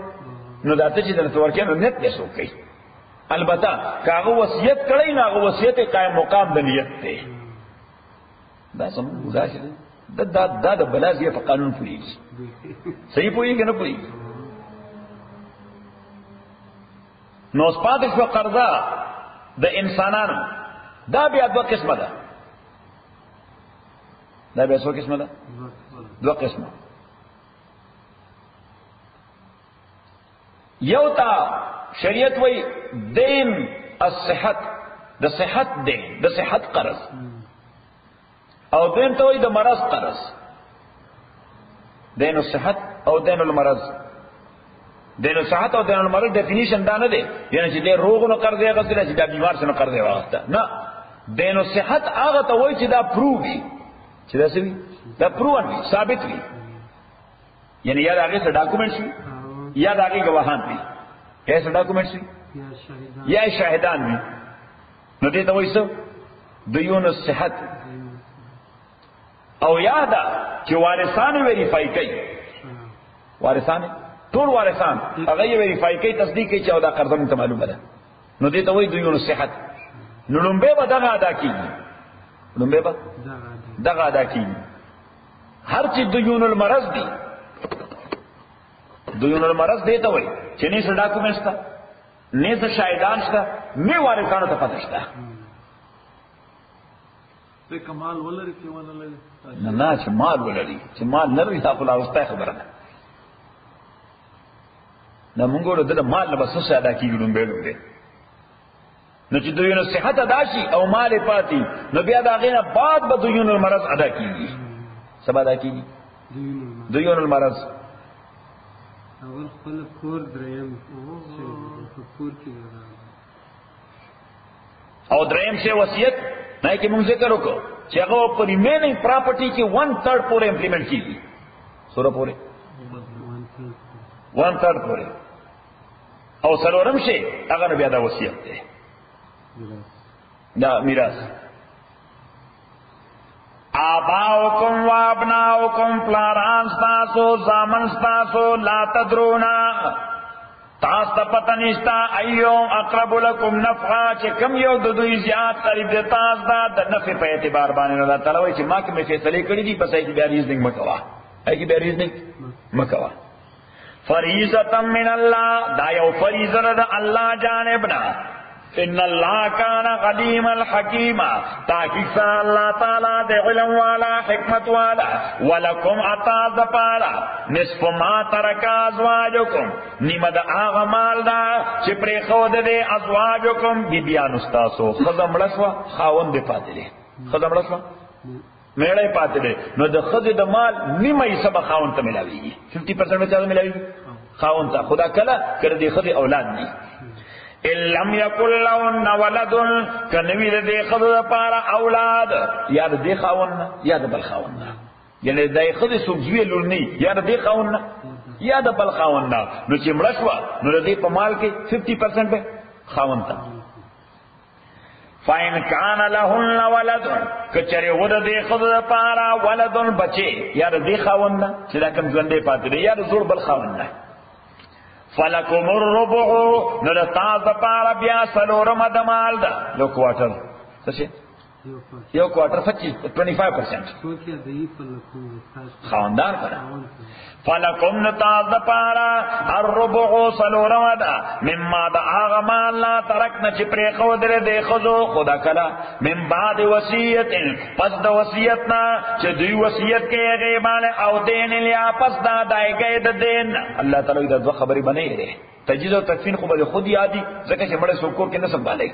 نو دا ته چې درته ورکې نو نیت یې څوک کوي. البته کاغه وصیت کړی نه هغه وصیت قائم مقام د نیت ته دا سم گزارش ده دا د بلازیه په قانون پوریږي. صحیح پوریږي نه پوریږي. نو سپاتې په قرضه د انسانانو دا بیا دوه قسمه ده. دا بیا څو قسمه ده؟ دوه قسمه. یو تا شریعت وی دین الصحت د صحت دین د صحت قرض او دین ته وی د مرض قرض. دین الصحت او دین المرض. دین الصحت او دین المرض ډیفینیشن دا نه دی یعنی چې د روغ نو قرض یې غوښتل چې دا بیمار شنو قرض یې واغسته نه. دین الصحت هغه ته وی چې دا پروف وي چې دا څه وي دا پروف وي ثابت وي یعنی یا هغه څه ډاکومنټس وي یا هغه گواهان وي یا څه ډاکومنټس وي یا شاهدان وي نو دې ته وایي څه دیون الصحت. او یاد چې وارثان ویریفای کوي وارثان ټول وارثان هغه یې ویریفای کوي تصدیق کوي چې دا قرضه مونږ ته معلومه ده نو دې ته وایي دیون الصحت. نو لومبه به دغه ادا کیږي لومبه به دغه ادا کیږي. هر چې دیون المرض دي دیون المرض دې ته وایي چې نه څه ډاکومنټس تا نه څه شاهدان شته نه وارثانو ته پته شته. څه کمال ولري چې ونه لري نه چې مال ولري چې مال نه لري تاسو لا واستای خبره ده نه مونږ له دې مال نه بس څه ادا کیږي لومبه لومبه نو چې دوی نو صحت ادا شي او مال پاتی نو بیا دا غینه بعد به دوی نو مرض ادا کیږي سبا ادا کیږي دوی نو مرض اول خپل کور دریم کور کې او دریم شی وصیت نه کې موږ ذکر وکړو چې هغه په ریمینینګ پراپرټي کې 1/3 پورې امپلیمنٹ کیږي سوره پورې 1/3 پورې او څلورم شی هغه بیا دا وصیت دی دا میراث آباؤکم و ابناؤکم پلاران ستاسو زامن ستاسو لا تدرونا تاستا پتہ نشتا ایوم اقرب لکم نفعا چه کم یو دوی زیاد قریب دی تاستا دا نفع پہ اعتبار بانے اللہ تعالیٰ وی چه ما کمی فیصلے کری دی پس ایکی بیا ریزنگ مکوا ایکی بیا ریزنگ مکوا فریضتا من اللہ دا یو فریضہ دا اللہ جانبنا ان اللہ کان قدیم الحکیم تاکہ سا اللہ تعالی دے علم والا حکمت والا ولکم اتاز پارا نصف ما ترک ازواجکم نیمد آغا مال دا چپری خود دے ازواجکم بی بیان استاسو خزم رسوا خاون دے پاتے دے خزم رسوا میڑے پاتے دے نو دا خز دا مال نیمہ ایسا با خاون تا ملاوی گی 50% میں چاہتا ملاوی گی خاون تا خدا کلا کر دے خز اولاد دی لم یکن لهن ولد کنوی دے خود پارا اولاد یا دے خاون یا دے بل خاون یعنی دے خود سوزوی لورنی یا دے خاون یا دے بل خاون نو چې مړشوا نو دے په مال کې 50% به خاون تا فاین کان لهن ولد کچره ود دے خود پارا ولد بچے یا دے خاون چې دا کوم ژوندې پاتې یا دے زور بل خاون فلکم الربع نرتاز پارا بیا سلورم دمال دا یو کوارٹر سچے یو کوارٹر 25% خواندار کرا فلکم نتاز پارا الربع سلورم دا مما دا آغا مال لا ترکنا چی پریخو در دے خزو خدا کلا من بعد وسیعت پس دا وسیعتنا چی دوی وسیعت کے غیبان او دین لیا پس دا دائی گئی دا دین اللہ تعالی دا دو خبری بنے رہے تجزیه و تکفین خوب خود یادی زکر چی مڑے سکور کے نصب بالے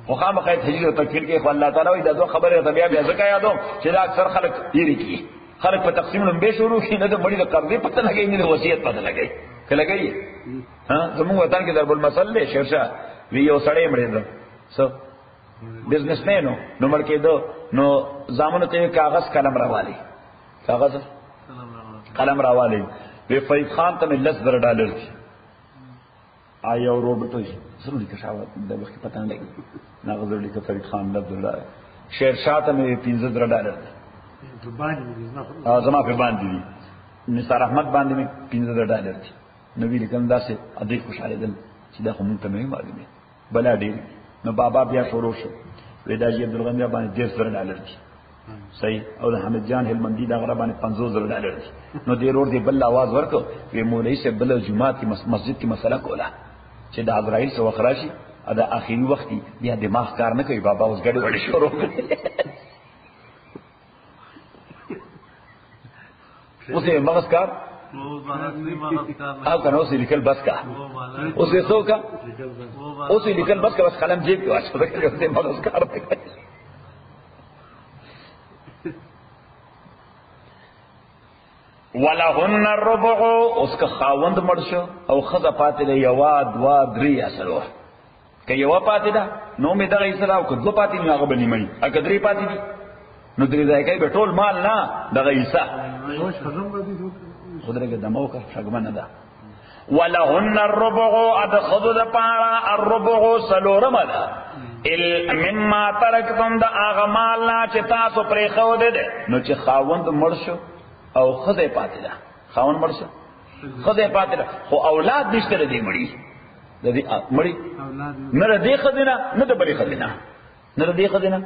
وخام خیر تجزیه و تکفین کے خو اللہ تعالی دا دو خبری طبیعہ بیا زکر یادو چی دا اکثر خلق دیری کی خلق پر تقسیم لنبے شروع کی نہ تو بڑی قرضے پتہ لگئی نہ وصیت پتہ لگئی کہ لگئی ہاں زمون وطن کے ضرب المثل لے شیرشاہ وی یو سڑے مڑے دو سو بزنس مین نو مڑ کے دو نو زامن تے کاغذ قلم راوالی کاغذ قلم راوالی وی فرید خان تے $10 تھی آیا اور روبٹ ضرور لکھا شاوت دا وقت پتہ نہ لگی نا غزر لکھا فرید خان $10 شیرشاہ تے $15 تھی زما پہ باندھی دی نثار احمد باندھی میں $15 تھی نبی لیکن دا سے ادھے خوشحال دل سیدھا خمون تو نہیں معلوم ہے بلا ڈیر نو بابا بیا شروع شو ودا جی عبدالغنی باندھی $10 تھی صحیح اور حمید جان ہلمندی دا غرا باندھی $50 تھی نو دیر اور دی بل آواز ورکو کہ مولوی سے بل جمعہ کی مسجد کی مسئلہ کولا چې دا عزرائیل سے وخراشی ادا اخیری وقت بیا دماغ کار نہ کوي بابا اس گڑی وڑی شروع اسے مغز کار آپ کا نو سے لکھل بس کا اسے سو کا اسے لکھل بس کا بس قلم جیب کے واسطے اسے مغز کار ولہن الربع اس کا خاوند مړ شو او خزه پاتې ده یوا دوا درې اصلو که یوا پاتې ده نو مې دغه ایسره او که دو پاتې نه هغه بنی مړي اګه درې پاتې دي نو درې ځای کوي به ټول مال نه دغه ایسه خدای دمو کا شګمنه ده ولهن الربع ادخذ پارا الربع سلورم ده مما ترکتم د اغمال لا چې تاسو پرې خو ده نو چې خاوند مړ شو او خدای پاتې ده خاوند مړ شو خدای پاتې ده خو اولاد نشته دې مړي د دې مړي نه دې خدینه نه د بری خدینه نه دې خدینه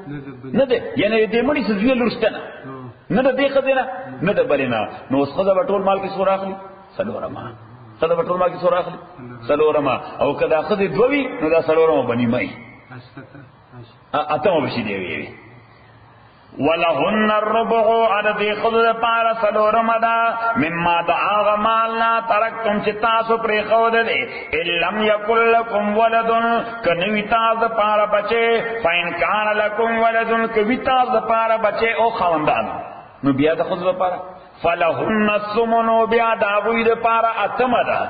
نه دې یعنی دې مړي څه ویل ورستنه نه دې خدینه نه د برینا نو اوس خدای ټول مال کې سور اخلي سلورما خدای ټول مال کې سور اخلي سلورما او کدا خدای دوی نو دا سلورما بنی مای اتمه بشي دی وی ولهن الربع عدد خذ پارا سلورم دا مما دا آغا مالنا ترکتم چی تاسو پری خود دے لم یکن لکم ولدن کنوی تاز پارا بچے فین کان لکم ولدن کنوی تاز پارا بچے او خواندان نو بیا دا خود پارا فلهن السمنو بیا داوی دا پارا اتم دا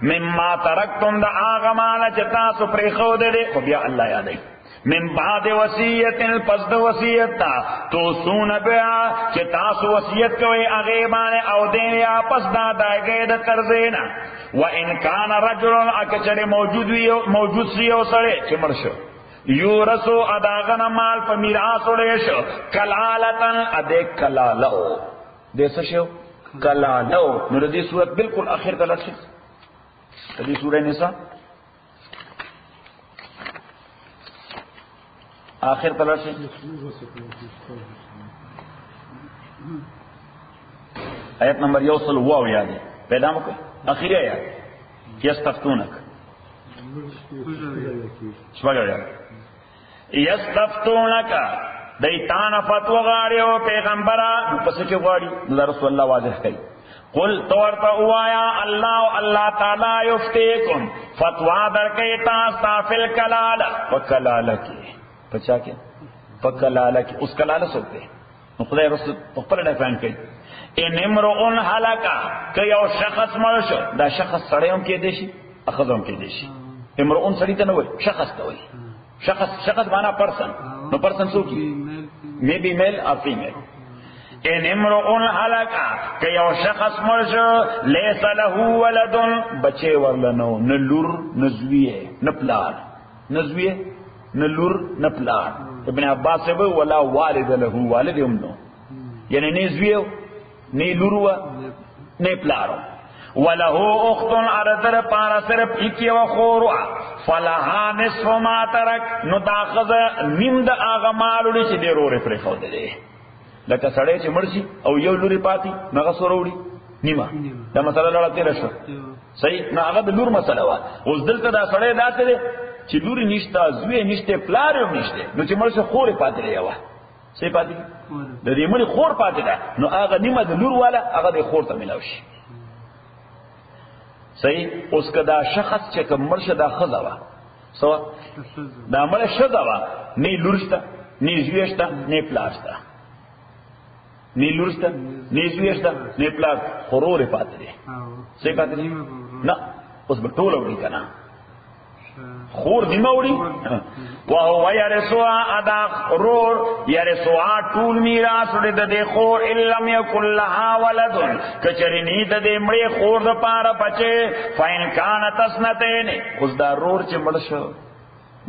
مما ترکتم دا آغا مالنا چی تاسو پری خود دے خو بیا اللہ یاد ہے من بعد وصیت پس د وصیت تا تو سون بیا چې تاسو وصیت کوي هغه باندې او دین یا پس دا دایګه د قرضینا و ان کان رجل اکچره موجود سی او سره چې مرشو یورثو اداغن مال په میراث وړي شو کلالتن اده کلالو دیسه شو کلالو نو دې صورت بالکل اخر ته لښه دې سورې نساء آخر تلاش آیت نمبر یوصل واو یاد ہے پیدا مکو آخری آیات یستفتونک شپاگر یاد یستفتونک دیتان فتو غاڑی و پیغمبرا پس چو غاڑی رسول اللہ واضح کئی قل طورتا اوایا اللہ تعالی یفتیکم فتوا در کئی تاستا فی الکلالہ وکلالہ کی پچا کے پکلالہ کی اس کلالہ سکتے خدا رسول پر ڈیفائن کئی ان امرؤن حلقا کہ او شخص مرشو دا شخص سڑیوں کے دیشی اخذوں کے دیشی امرؤن سڑی تا نوئی شخص تا ہوئی شخص مانا پرسن نو پرسن سو کی مے بی میل اور فیمیل ان امرؤن حلقا کہ او شخص مرشو لیس لہو ولدن بچے ورلنو نلور نزویے نپلار نزویے نلور نپلار ابن عباس سے ولا والد له والد امنو یعنی نیزویو نی لوروا نی پلارو وله اخت ارتر پارا صرف اکی و خوروا فلها نصف ما ترک نو داخذ نیم دا آغا مالوڑی چی دے رو رفر خود دے لکه سڑے چی مرسی او یو لوری پاتی نغس روڑی نیما دا مسئلہ لڑا تیرا شو صحیح نا آغا دا لور مسئلہ وا اس دلتا دا سڑے دا تے چې لوري نشته زوی نشته پلار هم نشته نو چې مرسه خور پاتې دی یو څه پاتې د دې مړي خور پاتې ده نو هغه نیمه د لور والا هغه د خور ته ملاوي شي صحیح اوس کدا شخص چې کوم مرشه دا خزا وا سو دا مړ شدا وا نه لورشته نه زویشته نه پلاشته نه لورشته نه زویشته نه پلار خور پاتې دی څه پاتې دی نه اوس به ټول وړي کنه خور نیمه وڑی وہو یرسوا ادا رور یرسوا طول میراث وڑی دے خور علم یکن لها ولدن کچری نید دے مڑی خور دا پارا بچے فین کانت اسنتین اس دا رور چی مڑشو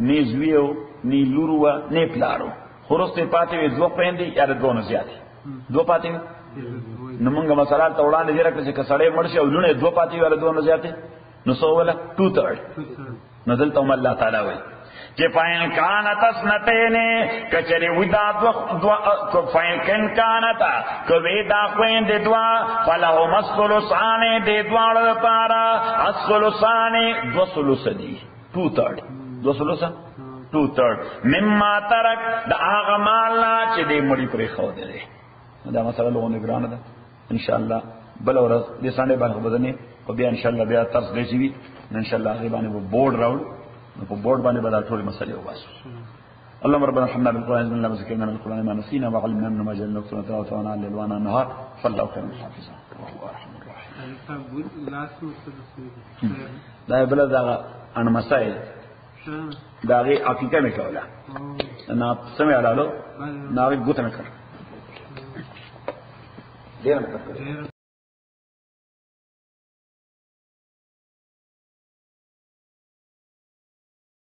نی زویو نی لوروا نی پلارو خورستے پاتے وی دو پہندی یا دو نزیادی دو پاتے وی نمونگا مسالات توڑان دی رکھتے چی کسڑے مڑشو لونے دو پاتے وی دو نزیادی نسو والا 2/3 نزلتا ہم اللہ تعالیٰ ہوئی کہ فائن کانت اسنتینے کچری ودا فائن کن کانتا کبھی داخوین دے دعا فلہم الثلثانے دے دعا پارا الثلثانے 2/3 دی 2/3 2/3 مما ترک دا آغا مالنا چی دے مڑی پری خود دے دا مسئلہ لوگوں نے گرانا دا انشاءاللہ بلا ورز دے سانڈے بان خبردنی و بیا انشاءاللہ بیا ترس دیشی بھی انشاءاللہ غیبانے وہ بورڈ راؤل وہ بورڈ بانے بدا تھوڑی مسئلے ہو باسو اللهم ربنا رحمنا بالقرآن من الله وذكرنا من القرآن ما نسينا وعلمنا منه ما جهلنا وكتبنا تلاوته وانا الليل وانا النهار فالله خير حافظا وهو ارحم الراحمين دا بلا دا ان مسائل دا غي حقیقت میں کولا انا سمع علالو ناغي گوت نہ کر دیر نہ کر